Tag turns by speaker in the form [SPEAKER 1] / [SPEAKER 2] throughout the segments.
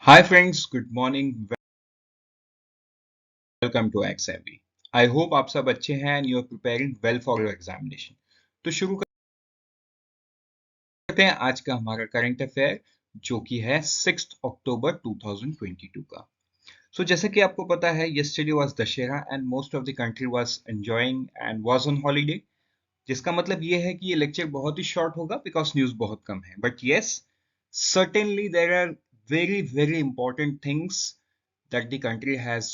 [SPEAKER 1] Hi friends, good morning. Welcome to XMB. I hope आप सब अच्छे हैं and you are preparing well for your examination. तो शुरू करते हैं आज का हमारा करंट अफेयर जो कि है 6 अक्टूबर 2022 का. So जैसे कि आपको पता है yesterday was Dussehra and most of the country was enjoying and was on holiday. जिसका मतलब ये है कि ये लेक्चर बहुत ही शॉर्ट होगा बिकॉज न्यूज बहुत कम है. But yes, certainly there are very important things that the country has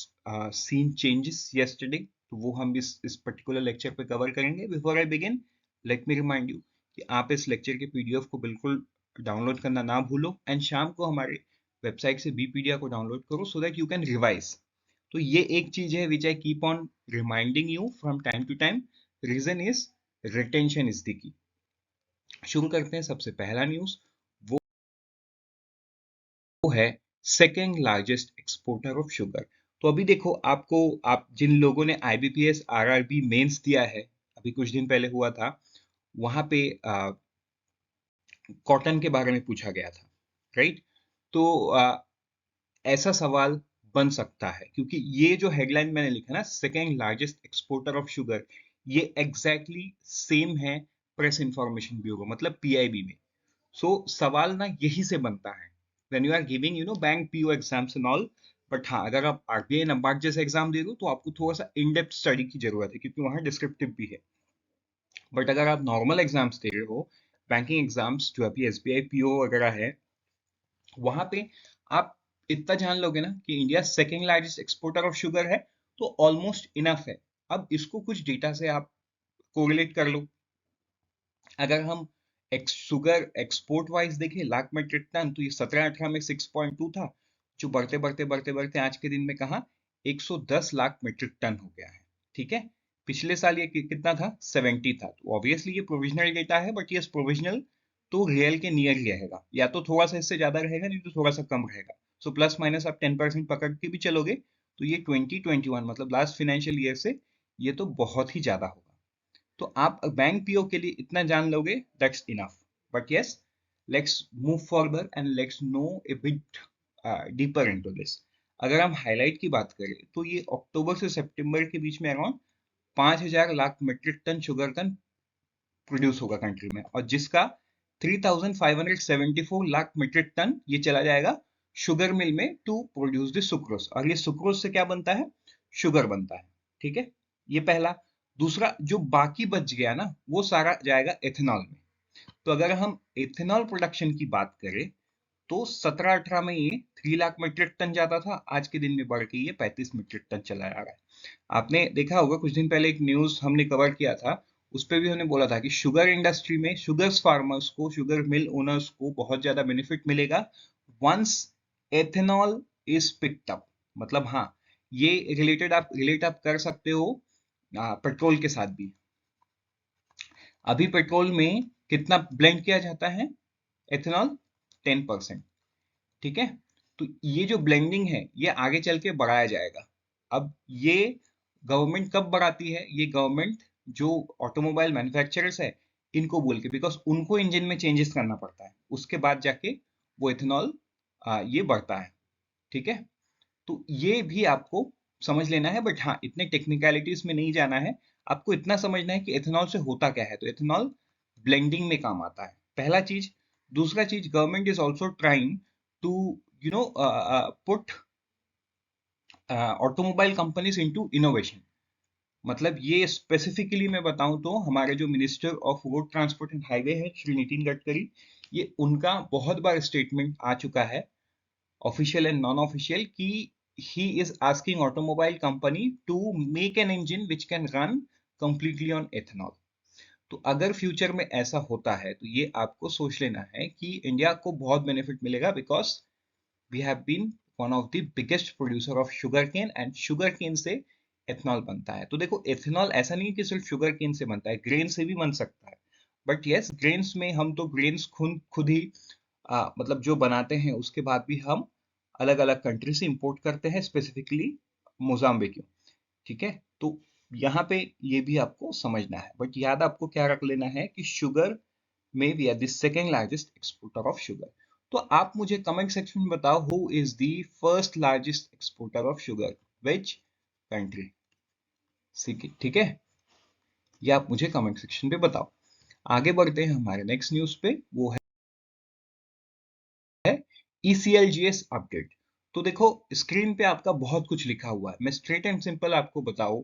[SPEAKER 1] seen changes yesterday. तो वो हम इस पर्टिकुलर लेक्चर पे कवर करेंगे. Before I begin, let me remind you कि आप इस लेक्चर के पीडीएफ को बिल्कुल डाउनलोड करना ना भूलो एंड शाम को हमारे वेबसाइट से बीपीडिया को डाउनलोड करो so that you can revise. तो ये एक चीज है which I keep on reminding you from time to time. Reason is retention is the key. शुरू करते हैं. सबसे पहला न्यूज वो है second largest exporter of sugar. तो अभी देखो, आप जिन लोगों ने आईबीपीएस आरआरबी मेंस दिया है, अभी कुछ दिन पहले हुआ था, वहां पे कॉटन के बारे में पूछा गया था, राइट? तो ऐसा सवाल बन सकता है क्योंकि ये जो हेडलाइन मैंने लिखा ना, second largest exporter of sugar, ये एग्जैक्टली सेम है प्रेस इंफॉर्मेशन ब्यूरो मतलब पीआईबी में. सो सवाल ना यही से बनता है when you are giving bank PO exams and all. But हाँ, अगर आप आरबीआई नबार्ड जैसे एग्जाम दे रहे हो तो आपको थोड़ा सा इन डेप्थ स्टडी की जरूरत है क्योंकि वहाँ डिस्क्रिप्टिव भी है. बट अगर आप नॉर्मल एग्जाम्स दे रहे हो, बैंकिंग एग्जाम्स जो अभी एसबीआई पीओ वगैरह है, वहां पे आप इतना जान लोगे ना कि India second largest exporter of sugar है, तो ऑलमोस्ट इनफ है. अब इसको कुछ डेटा से आप कोरिलेट कर लो. अगर हम शुगर एक्सपोर्ट वाइज देखें लाख मेट्रिक टन, तो ये 17-18 में 6.2 था, जो बढ़ते बढ़ते बढ़ते बढ़ते आज के दिन में कहा 110 लाख मेट्रिक टन हो गया है. ठीक है. पिछले साल ये कितना था? 70 था. तो ऑब्वियसली ये प्रोविजनल डेटा है, बट ये प्रोविजनल तो रियल के नियर ही रहेगा, या तो थोड़ा सा इससे ज्यादा रहेगा नहीं तो थोड़ा सा कम रहेगा. सो प्लस माइनस आप 10% पकड़ के भी चलोगे तो ये 2021 मतलब लास्ट फाइनेंशियल ईयर से ये तो बहुत ही ज्यादा होगा. तो आप बैंक पीओ के लिए इतना जान लोगे, that's enough. But yes, let's move forward and let's no A bit deeper into this. अगर हम हाईलाइट की बात करें तो ये अक्टूबर से सितंबर के बीच में around 5,000 lakh metric ton sugar cane produce होगा कंट्री में, और जिसका 3,574 लाख मेट्रिक टन ये चला जाएगा शुगर मिल में टू प्रोड्यूस द सुक्रोज. और ये सुक्रोज से क्या बनता है? शुगर बनता है. ठीक है. ये पहला. दूसरा, जो बाकी बच गया ना, वो सारा जाएगा एथेनॉल में. तो अगर हम एथेनॉल प्रोडक्शन की बात करें तो 17-18 में ये 3 लाख मेट्रिक टन जाता था, आज के दिन में बढ़ के ये 35 मेट्रिक टन चला आ रहा है. आपने देखा होगा कुछ दिन पहले एक न्यूज हमने कवर किया था, उस पर भी हमने बोला था कि शुगर इंडस्ट्री में शुगर फार्मर्स को, शुगर मिल ओनर्स को बहुत ज्यादा बेनिफिट मिलेगा once ethanol is picked up. मतलब हाँ, ये रिलेट आप कर सकते हो पेट्रोल के साथ भी. अभी पेट्रोल में कितना ब्लेंड किया जाता है एथेनॉल? 10%. ठीक है. तो ये जो ब्लेंडिंग है ये आगे चल के बढ़ाया जाएगा. अब ये गवर्नमेंट कब बढ़ाती है? ये गवर्नमेंट जो ऑटोमोबाइल मैन्युफैक्चरर्स है इनको बोल के, बिकॉज उनको इंजन में चेंजेस करना पड़ता है, उसके बाद जाके वो एथेनॉल ये बढ़ता है. ठीक है. तो ये भी आपको समझ लेना है, बट हाँ, इतने टेक्निकलिटीज में नहीं जाना है. आपको इतना समझना है कि एथेनॉल से होता क्या है. तो एथेनॉल ब्लेंडिंग में काम आता है, पहला चीज. दूसरा चीज, government is also trying to put automobile companies into innovation. मतलब ये स्पेसिफिकली मैं बताऊं तो हमारे जो minister of road transport and highway है श्री नितिन गडकरी, ये उनका बहुत बार स्टेटमेंट आ चुका है, ऑफिशियल एंड नॉन ऑफिशियल, कि he is asking automobile company to make an engine which can run completely on ethanol. तो अगर फ्यूचर में ऐसा होता है तो ये आपको सोच लेना है कि इंडिया को बहुत बेनिफिट मिलेगा, because we have been one of the biggest producer of sugar cane and sugar cane से एथेनॉल बनता है. तो देखो, एथेनॉल ऐसा नहीं है कि सिर्फ शुगर केन से बनता है, ग्रेन से भी बन सकता है. बट यस, ग्रेन्स में हम तो ग्रेन्स खुद ही मतलब जो बनाते हैं उसके बाद भी हम अलग अलग कंट्री से इंपोर्ट करते हैं, स्पेसिफिकली मोजाम्बिक. ठीक है. तो यहाँ पे ये भी आपको समझना है. बट याद आपको क्या रख लेना है कि शुगर में we are the second largest exporter of sugar. तो आप मुझे कमेंट सेक्शन में बताओ, who is the first largest exporter of sugar, which country? ठीक है, ये आप मुझे कमेंट सेक्शन पे बताओ। आगे बढ़ते हैं हमारे नेक्स्ट न्यूज पे, वो है ECLGS अपडेट। तो देखो स्क्रीन पे आपका बहुत कुछ लिखा हुआ है, मैं स्ट्रेट एंड सिंपल आपको बताऊं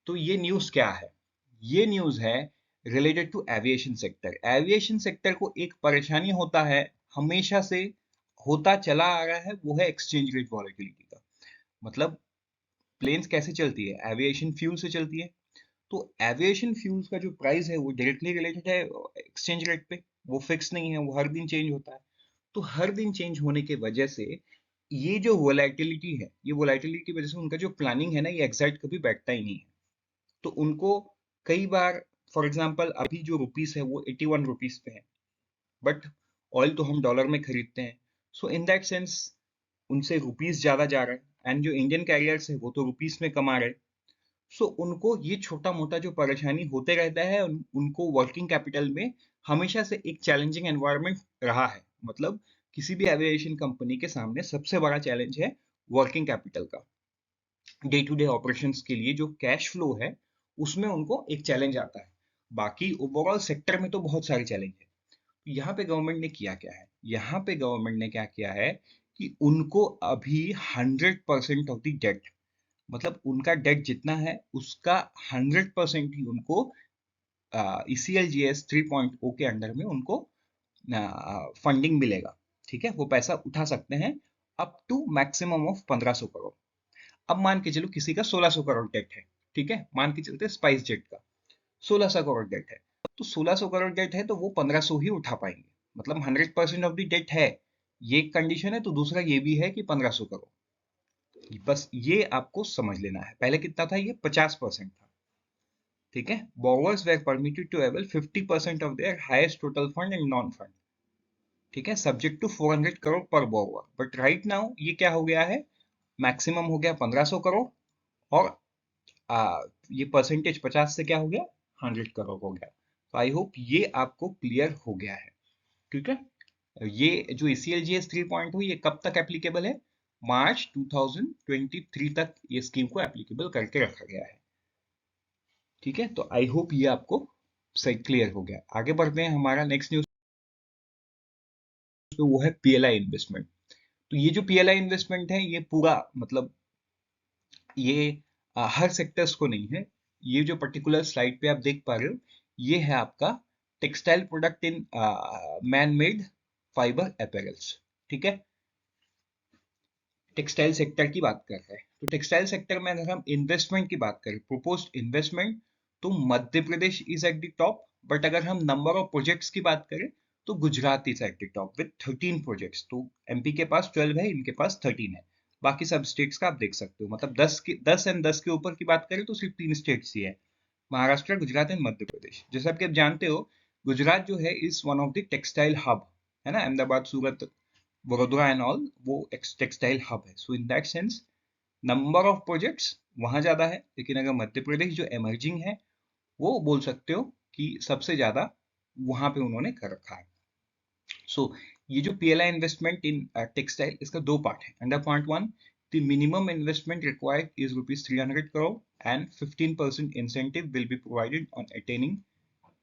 [SPEAKER 1] तो ये न्यूज क्या है। ये न्यूज है related to aviation sector. Aviation sector को एक परेशानी होता है, हमेशा से होता चला आ रहा है, वो है एक्सचेंज रेट वॉलेटिलिटी का। मतलब प्लेन्स कैसे चलती है, एविएशन फ्यूल से चलती है। तो एविएशन फ्यूल्स का जो प्राइस है वो डायरेक्टली रिलेटेड है एक्सचेंज रेट पे, वो फिक्स नहीं है, वो हर दिन चेंज होता है। तो हर दिन चेंज होने की वजह से ये जो वोलेटिलिटी है, ये वोलेटिलिटी की वजह से उनका जो प्लानिंग है ना, ये एग्जैक्ट कभी बैठता ही नहीं है। तो उनको कई बार, फॉर एग्जांपल अभी जो रुपीस है वो 81 रुपीस पे है, बट ऑयल तो हम डॉलर में खरीदते हैं, सो इन दैट सेंस उनसे रुपीस ज्यादा जा रहा है, एंड जो इंडियन कैरियर्स है वो तो रुपीस में कमा रहे हैं। सो उनको ये छोटा मोटा जो परेशानी होते रहता है, उनको वर्किंग कैपिटल में हमेशा से एक चैलेंजिंग एनवायरनमेंट रहा है। मतलब किसी भी एविएशन कंपनी के सामने सबसे बड़ा चैलेंज है वर्किंग कैपिटल का। डे टू डे ऑपरेशंस के लिए जो कैश फ्लो है उसमें उनको एक चैलेंज आता है। बाकी ओवरऑल सेक्टर में तो बहुत सारे चैलेंज है। यहाँ पे गवर्नमेंट ने किया क्या है, यहाँ पे गवर्नमेंट ने क्या किया है कि उनको अभी 100% ऑफ द डेट, मतलब उनका डेट जितना है उसका 100% ही उनको ECLGS 3.0 के अंडर में उनको फंडिंग मिलेगा। ठीक है, वो पैसा उठा सकते हैं up to maximum of 1500 crore. अब मान के चलो किसी का 1600 करोड़ डेट है, ठीक है, मान के चलते स्पाइस जेट का 1600 करोड़ डेट है, तो 1600 करोड़ डेट है तो वो 1500 ही उठा पाएंगे। मतलब 100% ऑफ द डेट है, ये एक कंडीशन है। तो दूसरा ये भी है कि 1500 करोड़, बस ये आपको समझ लेना है। पहले कितना था, ये 50% था। ठीक है, borrowers were permitted to avail 50% of their highest total fund and non fund। ठीक है, सब्जेक्ट टू 400 करोड़ पर borrower, बट राइट नाउ ये क्या हो गया है, मैक्सिमम हो गया 1500 करोड़, और ये परसेंटेज 50 से क्या हो गया, 100 करोड़ हो गया। तो आई होप ये आपको क्लियर हो गया है। ठीक है, ये जो ECLGS 3.0 ये कब तक एप्लीकेबल है, मार्च 2023 तक ये स्कीम को एप्लीकेबल करके रखा गया है। ठीक है, तो आई होप ये आपको सही क्लियर हो गया। आगे बढ़ते हैं, हमारा नेक्स्ट न्यूज तो वो है PLI इन्वेस्टमेंट। तो ये जो PLI इन्वेस्टमेंट है ये पूरा मतलब ये हर सेक्टर्स को नहीं है। ये जो पर्टिकुलर स्लाइड पे आप देख पा रहे हो ये है आपका textile product in man made fibre apparels. ठीक है, टेक्सटाइल सेक्टर की बात कर रहे हैं। तो टेक्सटाइल सेक्टर में अगर हम इन्वेस्टमेंट की बात करें, प्रोपोज्ड इन्वेस्टमेंट, तो Madhya Pradesh is at the top. But अगर हम नंबर ऑफ प्रोजेक्ट्स की बात करें तो Gujarat is at the top with 13 projects. तो MP के पास 12 है, इनके पास 13 है। बाकी सब स्टेट्स का आप देख सकते हो, मतलब 10 एंड 10 के ऊपर की बात करें तो सिर्फ 3 स्टेट्स ही है, महाराष्ट्र, गुजरात एंड मध्य प्रदेश। जैसा कि आप जानते हो गुजरात जो है is one of the textile hub, है ना, अहमदाबाद, सूरत, वडोदरा एंड ऑल, वो टेक्सटाइल हब है। So in that sense number of projects वहां ज्यादा है, लेकिन अगर मध्य प्रदेश जो एमर्जिंग है वो बोल सकते हो कि सबसे ज्यादा वहां पे उन्होंने कर रखा है। सो ये जो PLI इन्वेस्टमेंट इन टेक्सटाइल, इसका दो पार्ट है। Under part one, the minimum investment required is rupees 300 crore and 15% incentive will be provided on attaining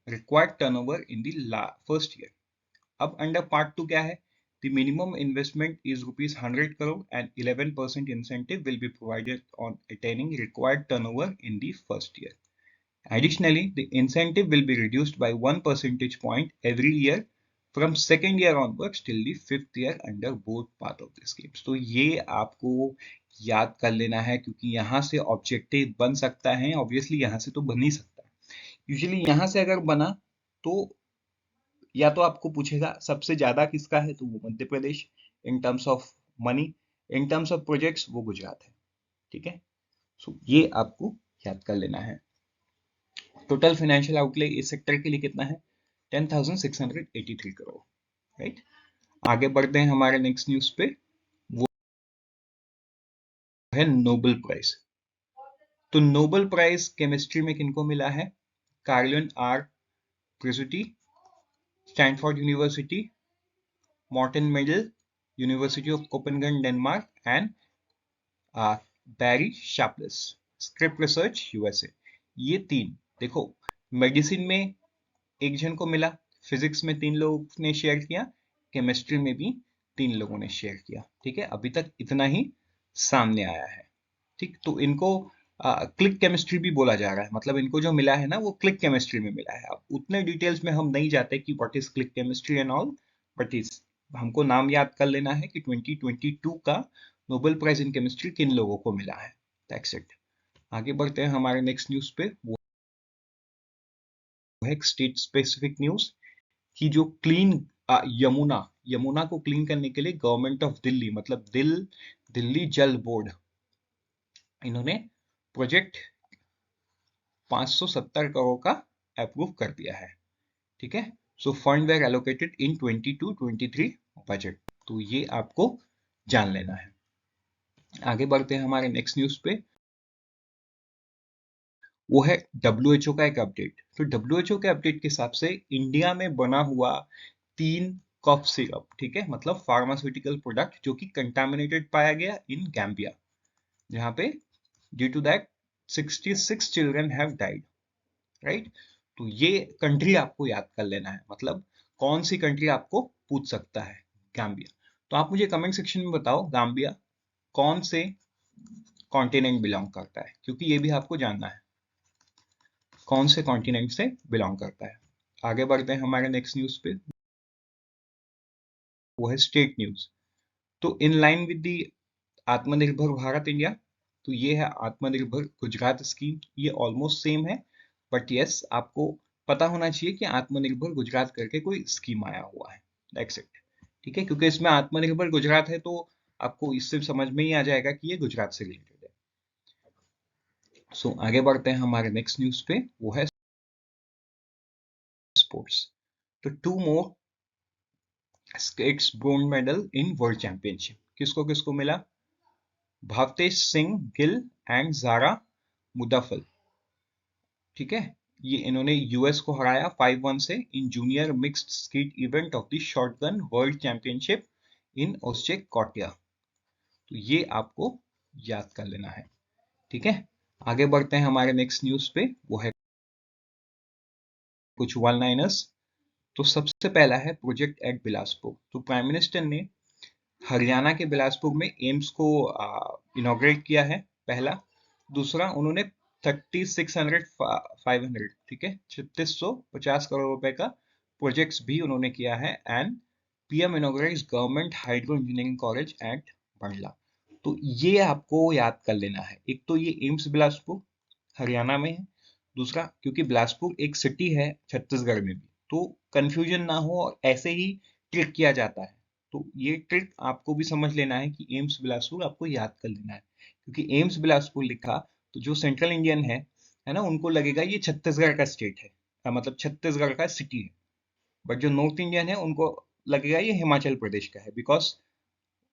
[SPEAKER 1] required turnover in the first year. अब अंडर पार्ट टू क्या है, the minimum investment is rupees 100 crore and 11% incentive will be provided on attaining required turnover in the first year. Additionally, the incentive will be reduced by 1 percentage point every year from second year onwards till the fifth year under both path of the schemes। तो ये आपको याद कर लेना है, क्योंकि यहाँ से ऑब्जेक्टिव बन सकता है। ऑब्वियसली यहाँ से तो बन ही सकता है। यूजुअली यहाँ से अगर बना तो या तो आपको पूछेगा सबसे ज्यादा किसका है, तो वो Madhya Pradesh in terms of money, in terms of projects वो गुजरात है। ठीक है, सो ये आपको याद कर लेना है। टोटल फाइनेंशियल आउटले इस सेक्टर के लिए कितना है, 10,683 करोड़। राइट, आगे बढ़ते हैं हमारे नेक्स्ट न्यूज पे, वो है नोबेल प्राइज। तो नोबेल प्राइज केमिस्ट्री में किनको मिला है, Carolyn R Bertozzi, Stanford university, Morten Meldal, university of Copenhagen Denmark and Barry Sharpless, Scripps research USA. ये तीन देखो, मेडिसिन में एक जन को मिला, फिजिक्स में 3 लोगों ने शेयर किया, केमिस्ट्री में भी 3 लोगों ने शेयर किया। ठीक है, अभी तक इतना ही सामने आया है। ठीक, तो इनको क्लिक केमिस्ट्री भी बोला जा रहा है, मतलब इनको जो मिला है ना वो क्लिक केमिस्ट्री में मिला है। अब उतने डिटेल्स में हम नहीं जाते कि what is click chemistry and all, but is हमको नाम याद कर लेना है कि 2022 का नोबेल प्राइज इन केमिस्ट्री किन लोगों को मिला है। That's it. आगे बढ़ते हैं हमारे नेक्स्ट न्यूज पे। वो है स्टेट स्पेसिफिक न्यूज कि जो क्लीन यमुना यमुना को क्लीन करने के लिए गवर्नमेंट ऑफ दिल्ली, मतलब दिल्ली जल बोर्ड, इन्होंने प्रोजेक्ट 570 करोड़ का अप्रूव कर दिया है। ठीक है, so fund were allocated in 22-23 budget. तो ये आपको जान लेना है। आगे बढ़ते हैं हमारे नेक्स्ट न्यूज पे। वो है WHO का एक अपडेट। तो WHO के अपडेट के हिसाब से इंडिया में बना हुआ 3 कफ सिरप, ठीक है, मतलब फार्मास्यूटिकल प्रोडक्ट जो कि कंटामिनेटेड पाया गया इन गैम्बिया, जहां पे due to that 66 children have died. Right, तो ये कंट्री आपको याद कर लेना है, मतलब कौन सी कंट्री आपको पूछ सकता है। गाम्बिया। तो आप मुझे कमेंट सेक्शन में बताओ गाम्बिया कौन से कॉन्टिनेंट बिलोंग करता है, क्योंकि ये भी आपको जानना है कौन से कॉन्टिनेंट से बिलोंग करता है। आगे बढ़ते हैं हमारे नेक्स्ट न्यूज पे। वो है स्टेट न्यूज। तो इन लाइन विद दी आत्मनिर्भर भारत इंडिया, तो ये है आत्मनिर्भर गुजरात स्कीम। ये ऑलमोस्ट सेम है, बट यस आपको पता होना चाहिए कि आत्मनिर्भर गुजरात करके कोई स्कीम आया हुआ है। That's it. ठीक है, क्योंकि इसमें आत्मनिर्भर गुजरात है तो आपको इससे समझ में ही आ जाएगा कि ये गुजरात से रिलेटेड है। सो आगे बढ़ते हैं हमारे नेक्स्ट न्यूज पे। वो है स्पोर्ट्स। तो 2 more skeets bronze medal in world championship. किसको किसको मिला? भावतेश सिंह गिल एंड जारा मुदाफल। ठीक है, ये इन्होंने यूएस को हराया 5-1 से in junior mixed skeet event of the shotgun world championship in Osijek Croatia. तो ये आपको याद कर लेना है। ठीक है, आगे बढ़ते हैं हमारे नेक्स्ट न्यूज पे। वो है कुछ वन लाइनर्स। तो सबसे पहला है प्रोजेक्ट एट बिलासपुर। तो प्राइम मिनिस्टर ने हरियाणा के बिलासपुर में एम्स को इनॉग्रेट किया है, पहला। दूसरा, उन्होंने 500, ठीक है, 3650 करोड़ रुपए का प्रोजेक्ट्स भी उन्होंने किया है। And PM inaugurates government hydro engineering college at Bandla. तो ये आपको याद कर लेना है। एक तो ये एम्स बिलासपुर हरियाणा में है, दूसरा क्योंकि बिलासपुर एक सिटी है छत्तीसगढ़ में भी, तो कंफ्यूजन ना हो और ऐसे ही ट्रिक किया जाता है। तो ये ट्रिक आपको भी समझ लेना है कि एम्स बिलासपुर आपको याद कर लेना है, क्योंकि एम्स बिलासपुर लिखा तो जो सेंट्रल इंडियन है ना, उनको लगेगा ये छत्तीसगढ़ का स्टेट है, मतलब छत्तीसगढ़ का सिटी है। बट जो नॉर्थ इंडियन है उनको लगेगा ये हिमाचल प्रदेश का है, बिकॉज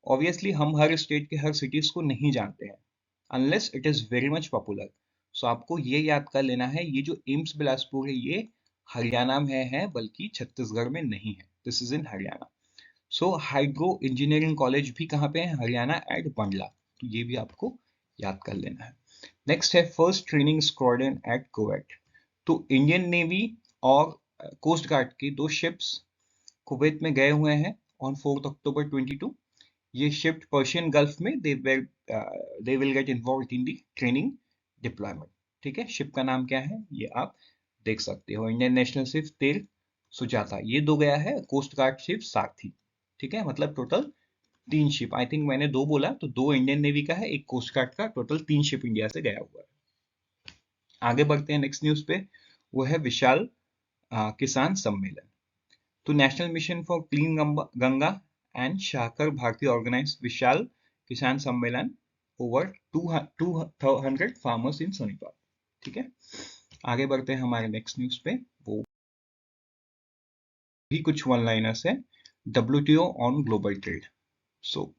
[SPEAKER 1] ऑब्वियसली हम हर स्टेट के हर सिटीज को नहीं जानते हैं unless it is very much popular. So आपको ये याद कर लेना है, ये जो एम्स बिलासपुर है ये हरियाणा में है, बल्कि छत्तीसगढ़ में नहीं है। This is in Haryana. So hydro engineering college भी कहाँ पे है? हरियाणा एट बंडला। तो ये भी आपको याद कर लेना है। नेक्स्ट है first training squadron at Kuwait. तो इंडियन नेवी और कोस्ट गार्ड की 2 शिप्स कुवैत में गए हुए हैं ऑन 4 अक्टूबर 22। ये शिफ्ट पर्शियन गल्फ में they will get involve in the training deployment. ठीक है, शिप का नाम क्या है ये आप देख सकते हो। इंडियन नेशनल शिप तेल सुजाता, ये 2 गया है। कोस्ट गार्ड शिप सारथी। ठीक है, मतलब टोटल 3 शिप। आई थिंक मैंने 2 बोला, तो 2 इंडियन नेवी का है, एक कोस्ट गार्ड का, टोटल 3 शिप इंडिया से गया हुआ है। आगे बढ़ते हैं नेक्स्ट न्यूज पे। वो है विशाल किसान सम्मेलन। तो national mission for clean Ganga and Sahkar Bharati organise विशाल किसान सम्मेलन ओवर 200 फार्मर्स इन सोनीपत। ठीक है, आगे बढ़ते हैं हमारे नेक्स्ट न्यूज पे। वो भी कुछ वन लाइनर्स है। WTO on global trade. So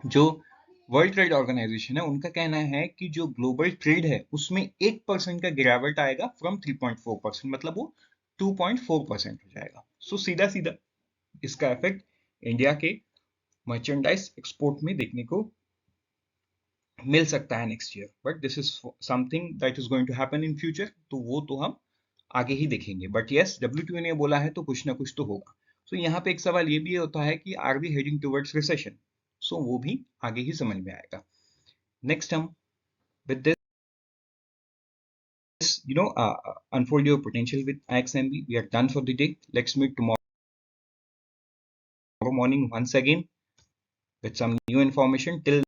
[SPEAKER 1] जो वर्ल्ड ट्रेड ऑर्गेनाइजेशन है उनका कहना है कि जो ग्लोबल ट्रेड है उसमें 1% का गिरावट आएगा फ्रॉम 3.4%, मतलब वो 2.4% हो जाएगा। सो सीधा सीधा इसका इफेक्ट इंडिया के मर्चेंडाइज एक्सपोर्ट में देखने को मिल सकता है next year, but this is something that is going to happen in future, तो वो तो हम आगे ही देखेंगे। बट यस, WTO ने बोला है तो कुछ ना कुछ तो होगा। सो यहाँ पे एक सवाल ये भी होता है कि are we heading towards recession, so वो भी आगे ही समझ में आएगा। नेक्स्ट हम with this, unfold your potential with IXMB. We are done for the day. Let's meet tomorrow morning once again with some new information. Till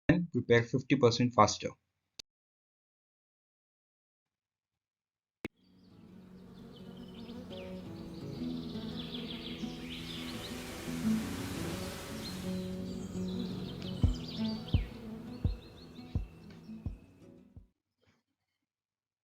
[SPEAKER 1] then, prepare 50% faster.